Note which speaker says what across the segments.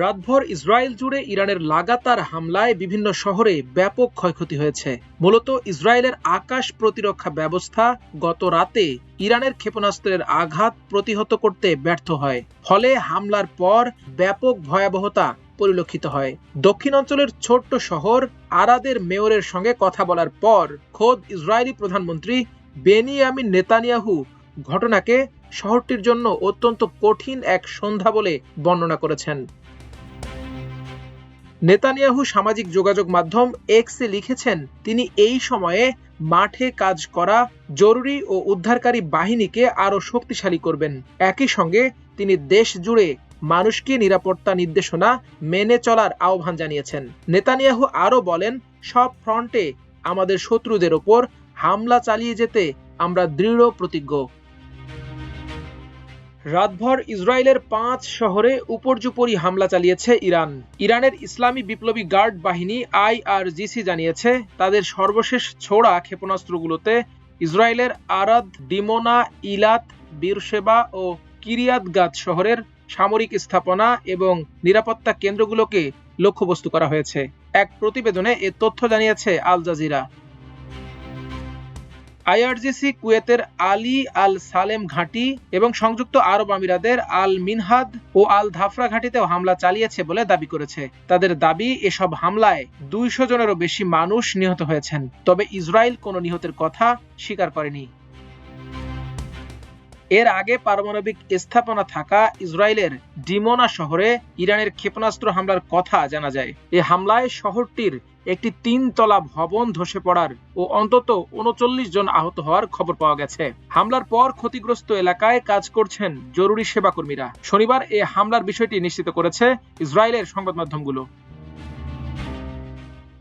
Speaker 1: রাতভর ইসরায়েল জুড়ে ইরানের লাগাতার হামলায় বিভিন্ন শহরে ব্যাপক ক্ষয়ক্ষতি হয়েছে। মূলত ইসরায়েলের আকাশ প্রতিরক্ষা ব্যবস্থা গত রাতে ইরানের ক্ষেপণাস্ত্রের আঘাত প্রতিহত করতে ব্যর্থ হয়, ফলে হামলার পর ব্যাপক ভয়াবহতা পরিলক্ষিত হয়। দক্ষিণাঞ্চলের ছোট্ট শহর আরাদের মেয়রের সঙ্গে কথা বলার পর খোদ ইসরায়েলি প্রধানমন্ত্রী বেনিয়ামিন নেতানিয়াহু ঘটনাকে শহরটির জন্য অত্যন্ত কঠিন এক সন্ধ্যা বলে বর্ণনা করেছেন। নেতানিয়াহু সামাজিক যোগাযোগ মাধ্যম এক্সে লিখেছেন, তিনি এই সময়ে মাঠে কাজ করা জরুরি ও উদ্ধারকারী বাহিনীকে আরও শক্তিশালী করবেন। একই সঙ্গে তিনি দেশ জুড়ে মানুষকে নিরাপত্তা নির্দেশনা মেনে চলার আহ্বান জানিয়েছেন। নেতানিয়াহু আরও বলেন, সব ফ্রন্টে আমাদের শত্রুদের ওপর হামলা চালিয়ে যেতে আমরা দৃঢ় প্রতিজ্ঞ। রাতভর ইসরায়েলের 5 শহরে উপর্যুপরি হামলা চালিয়েছে ইরান। ইরানের ইসলামী বিপ্লবী গার্ড বাহিনী IRGC জানিয়েছে, তাদের সর্বশেষ ছোড়া ক্ষেপণাস্ত্রগুলোতে ইসরায়েলের আরাদ, ডিমোনা, ইলাত, বীরশেবা ও কিরিয়াত গাত শহরের সামরিক স্থাপনা এবং নিরাপত্তা কেন্দ্রগুলোকে লক্ষ্যবস্তু করা হয়েছে। এক প্রতিবেদনে এ তথ্য জানিয়েছে আল জাজিরা। IRGC কুয়েতের আলী আল সালেম ঘাঁটি এবং সংযুক্ত আরব আমিরাতের আল মিনহাদ ও আল ধাফরা ঘাঁটিতেও হামলা চালিয়েছে বলে দাবি করেছে। তাদের দাবি, এসব হামলায় 200 জনেরও বেশি মানুষ নিহত হয়েছেন, তবে ইসরায়েল কোনো নিহতের কথা স্বীকার করেনি। এর আগে পারমাণবিক স্থাপনা থাকা ইসরায়েলের ডিমোনা শহরে ইরানের ক্ষেপণাস্ত্র হামলার কথা জানা যায়। এই হামলায় শহরটির একটি 3 তলা ভবন ধসে পড়ার ও অন্তত 39 জন আহত হওয়ার খবর পাওয়া গেছে। হামলার পর ক্ষতিগ্রস্ত এলাকায় কাজ করছেন জরুরি সেবাকর্মীরা। শনিবার এই হামলার বিষয়টি নিশ্চিত করেছে ইসরায়েলের সংবাদ মাধ্যমগুলো।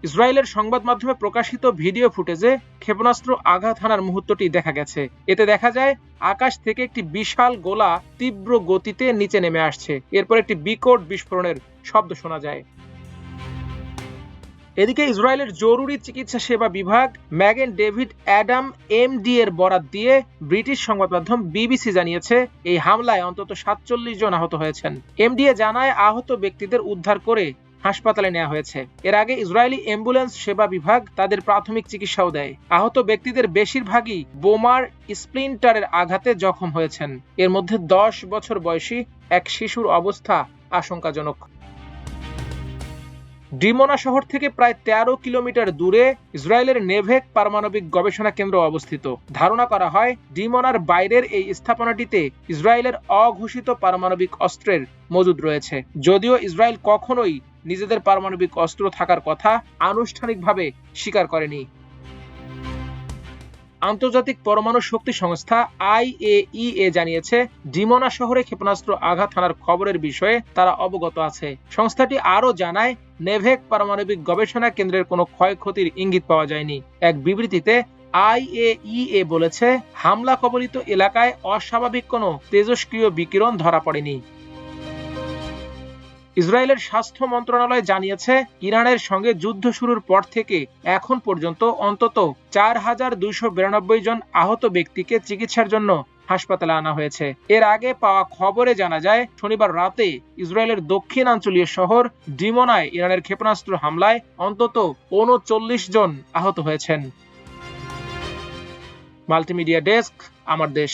Speaker 1: ইসরায়েলের সংবাদ মাধ্যমে প্রকাশিত ভিডিও ফুটেজে ক্ষেপণাস্ত্র আঘাত হানার মুহূর্তটি দেখা গেছে। এতে দেখা যায় আকাশ থেকে একটি বিশাল গোলা তীব্র গতিতে নিচে নেমে আসছে। এরপর একটি বিকট বিস্ফোরণের শব্দ শোনা যায়। এদিকে ইসরায়েলের জরুরি চিকিৎসা সেবা বিভাগ ম্যাগেন ডেভিড অ্যাডাম MD এর বরাত দিয়ে ব্রিটিশ সংবাদ মাধ্যম BBC জানিয়েছে, এই হামলায় অন্তত 47 জন আহত হয়েছেন। MDA জানায়, আহত ব্যক্তিদের উদ্ধার করে হাসপাতালে নেওয়া হয়েছে। এর আগে ইসরায়েলি অ্যাম্বুলেন্স সেবা বিভাগ তাদের প্রাথমিক চিকিৎসাও দেয়। আহত ব্যক্তিদের বেশিরভাগই বোমার স্প্লিন্টারের আঘাতে জখম হয়েছেন। এর মধ্যে 10 বছর বয়সী এক শিশুর অবস্থা আশঙ্কাজনক। ডিমোনা শহর থেকে প্রায় 13 কিলোমিটার দূরে ইসরায়েলের নেভেক পারমাণবিক গবেষণা কেন্দ্র অবস্থিত। ধারণা করা হয়, ডিমোনার বাইরের এই স্থাপনাটিতে ইসরায়েলের অঘোষিত পারমাণবিক অস্ত্রের মজুদ রয়েছে। যদিও ইসরায়েল কখনোই নিজেদের পারমাণবিক অস্ত্র থাকার কথা আনুষ্ঠানিকভাবে স্বীকার করেনি। আন্তর্জাতিক পরমাণু শক্তি সংস্থা IAEA জানিয়েছে, ডিমোনা শহরে ক্ষেপণাস্ত্র আঘাত হানার খবরের বিষয়ে তারা অবগত আছে। সংস্থাটি আরও জানায়, নেভেক পারমাণবিক গবেষণা কেন্দ্রের কোনো ক্ষয়ক্ষতির ইঙ্গিত পাওয়া যায়নি। এক বিবৃতিতে IAEA বলেছে, হামলা কবলিত এলাকায় অস্বাভাবিক কোনো তেজস্ক্রিয় বিকিরণ ধরা পড়েনি। ইসরায়েলের স্বাস্থ্য মন্ত্রণালয় জানিয়েছে, ইরানের সঙ্গে যুদ্ধ শুরুর পর থেকে এখন পর্যন্ত অন্তত 4292 জন আহত ব্যক্তিকে চিকিৎসার জন্য হাসপাতালে আনা হয়েছে। এর আগে পাওয়া খবরে জানা যায়, শনিবার রাতে ইসরায়েলের দক্ষিণাঞ্চলীয় শহর ডিমোনায় ইরানের ক্ষেপণাস্ত্র হামলায় অন্তত 39 জন আহত হয়েছেন। মাল্টিমিডিয়া ডেস্ক, আমার দেশ।